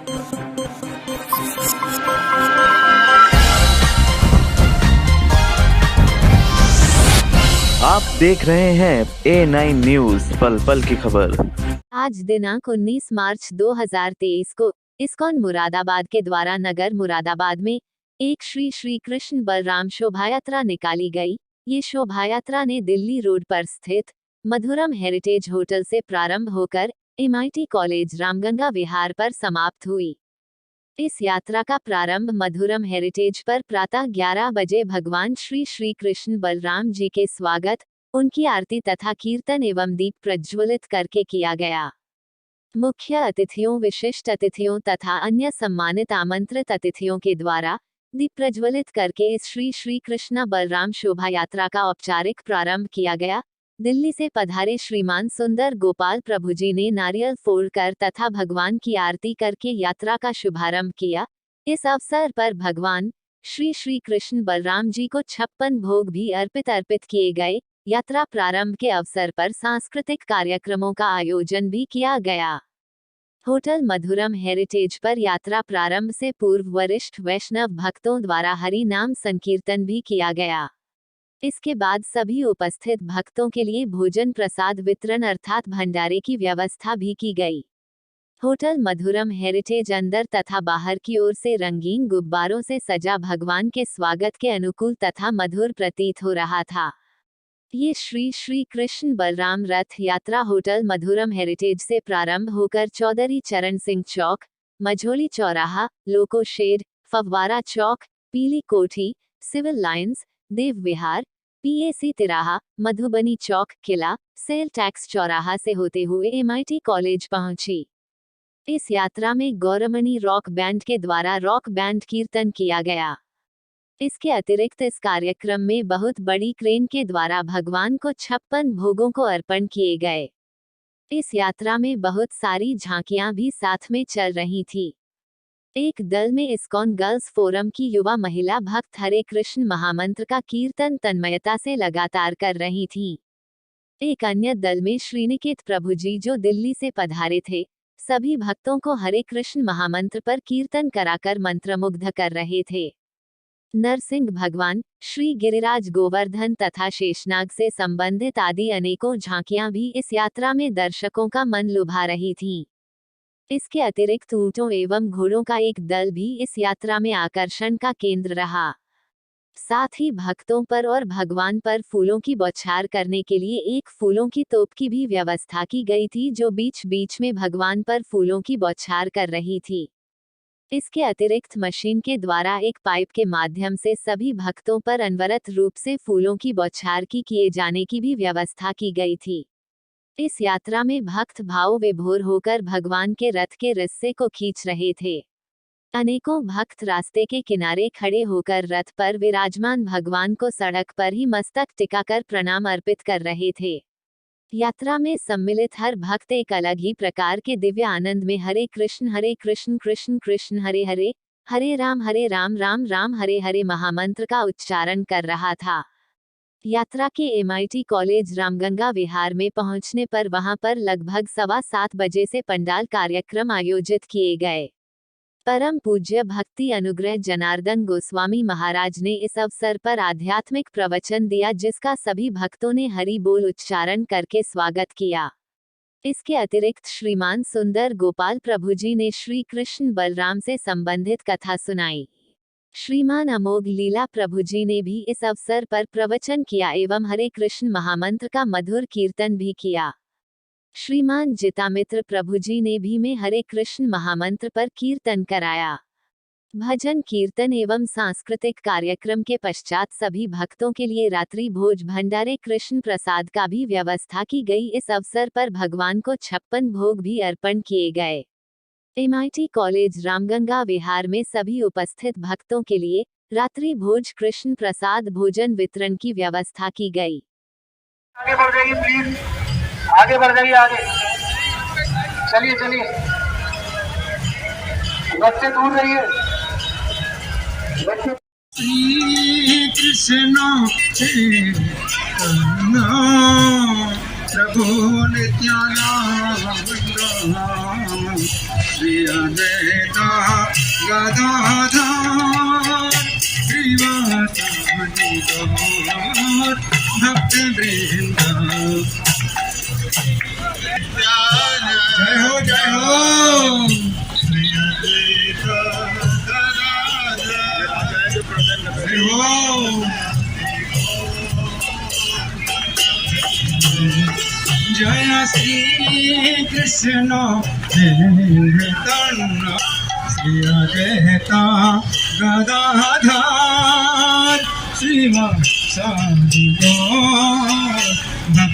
आप देख रहे हैं A9 न्यूज, पल पल की खबर। आज दिनांक 19 मार्च 2023 को इस्कॉन मुरादाबाद के द्वारा नगर मुरादाबाद में एक श्री श्री कृष्ण बलराम शोभा यात्रा निकाली गई। ये शोभा यात्रा ने दिल्ली रोड पर स्थित मधुरम हेरिटेज होटल से प्रारंभ होकर MIT कॉलेज रामगंगा विहार पर समाप्त हुई। इस यात्रा का प्रारंभ मधुरम हेरिटेज पर प्रातः 11 बजे भगवान श्री श्री कृष्ण बलराम जी के स्वागत, उनकी आरती तथा कीर्तन एवं दीप प्रज्वलित करके किया गया। मुख्य अतिथियों, विशिष्ट अतिथियों तथा अन्य सम्मानित आमंत्रित अतिथियों के द्वारा दीप प्रज्वलित करके इस श्री श्री कृष्ण बलराम शोभा यात्रा का औपचारिक प्रारंभ किया गया। दिल्ली से पधारे श्रीमान सुंदर गोपाल प्रभु जी ने नारियल फोड़कर तथा भगवान की आरती करके यात्रा का शुभारंभ किया। इस अवसर पर भगवान श्री श्री कृष्ण बलराम जी को 56 भोग भी अर्पित किए गए। यात्रा प्रारंभ के अवसर पर सांस्कृतिक कार्यक्रमों का आयोजन भी किया गया। होटल मधुरम हेरिटेज पर यात्रा प्रारंभ से पूर्व वरिष्ठ वैष्णव भक्तों द्वारा हरि नाम संकीर्तन भी किया गया। इसके बाद सभी उपस्थित भक्तों के लिए भोजन प्रसाद वितरण अर्थात भंडारे की व्यवस्था भी की गई। होटल मधुरम हेरिटेज अंदर तथा बाहर की ओर से रंगीन गुब्बारों से सजा भगवान के स्वागत के अनुकूल तथा मधुर प्रतीत हो रहा था। ये श्री श्री कृष्ण बलराम रथ यात्रा होटल मधुरम हेरिटेज से प्रारंभ होकर चौधरी चरण सिंह चौक, मझोली चौराहा, लोको शेड, फव्वारा चौक, पीली कोठी, सिविल लाइंस, देव विहार, PAC तिराहा, मधुबनी चौक, किला, सेल टैक्स चौराहा से होते हुए MIT कॉलेज पहुंची। इस यात्रा में गौरमणि रॉक बैंड के द्वारा रॉक बैंड कीर्तन किया गया। इसके अतिरिक्त इस कार्यक्रम में बहुत बड़ी क्रेन के द्वारा भगवान को 56 भोगों को अर्पण किए गए। इस यात्रा में बहुत सारी झांकियां भी साथ में चल रही थी। एक दल में इस्कॉन गर्ल्स फोरम की युवा महिला भक्त हरे कृष्ण महामंत्र का कीर्तन तन्मयता से लगातार कर रही थीं। एक अन्य दल में श्रीनिकेत प्रभु जी जो दिल्ली से पधारे थे, सभी भक्तों को हरे कृष्ण महामंत्र पर कीर्तन कराकर मंत्रमुग्ध कर रहे थे। नरसिंह भगवान, श्री गिरिराज गोवर्धन तथा शेषनाग से संबंधित आदि अनेकों झांकियां भी इस यात्रा में दर्शकों का मन लुभा रही थीं। इसके अतिरिक्त ऊंटों एवं घोड़ों का एक दल भी इस यात्रा में आकर्षण का केंद्र रहा। साथ ही भक्तों पर और भगवान पर फूलों की बौछार करने के लिए एक फूलों की तोप की भी व्यवस्था की गई थी जो बीच बीच में भगवान पर फूलों की बौछार कर रही थी। इसके अतिरिक्त मशीन के द्वारा एक पाइप के माध्यम से सभी भक्तों पर अनवरत रूप से फूलों की बौछार किए जाने की भी व्यवस्था की गई थी। इस यात्रा में भक्त भाव विभोर होकर भगवान के रथ के रस्से को खींच रहे थे। अनेकों भक्त रास्ते के किनारे खड़े होकर रथ पर विराजमान भगवान को सड़क पर ही मस्तक टिकाकर प्रणाम अर्पित कर रहे थे। यात्रा में सम्मिलित हर भक्त एक अलग ही प्रकार के दिव्य आनंद में हरे कृष्ण कृष्ण कृष्ण हरे हरे, हरे राम राम राम हरे हरे महामंत्र का उच्चारण कर रहा था। यात्रा के MIT कॉलेज रामगंगा विहार में पहुंचने पर वहां पर लगभग 7:15 बजे से पंडाल कार्यक्रम आयोजित किए गए। परम पूज्य भक्ति अनुग्रह जनार्दन गोस्वामी महाराज ने इस अवसर पर आध्यात्मिक प्रवचन दिया जिसका सभी भक्तों ने हरि बोल उच्चारण करके स्वागत किया। इसके अतिरिक्त श्रीमान सुंदर गोपाल प्रभु जी ने श्री कृष्ण बलराम से संबंधित कथा सुनाई। श्रीमान अमोघ लीला प्रभु जी ने भी इस अवसर पर प्रवचन किया एवं हरे कृष्ण महामंत्र का मधुर कीर्तन भी किया। श्रीमान जितामित्र प्रभु जी ने भी में हरे कृष्ण महामंत्र पर कीर्तन कराया। भजन कीर्तन एवं सांस्कृतिक कार्यक्रम के पश्चात सभी भक्तों के लिए रात्रि भोज भंडारे कृष्ण प्रसाद का भी व्यवस्था की गई। इस अवसर पर भगवान को 56 भोग भी अर्पण किए गए। MIT कॉलेज रामगंगा विहार में सभी उपस्थित भक्तों के लिए रात्रि भोज कृष्ण प्रसाद भोजन वितरण की व्यवस्था की गई। आगे बढ़ जाइए प्लीज, आगे बढ़ जाइए, आगे चलिए चलिए, बच्चे दूर रहिए, बच्चे। श्री कृष्ण प्रभु नित्यानंद श्री अद्वैता गदाधर श्रीवासादि गौर भक्त वृंद। जय हो जय हो। श्री अद्वैता गदाधर जय हो। जय श्री कृष्ण चैतन्य श्री अद्वैता गदाधर श्रीवासादि गौर भक्त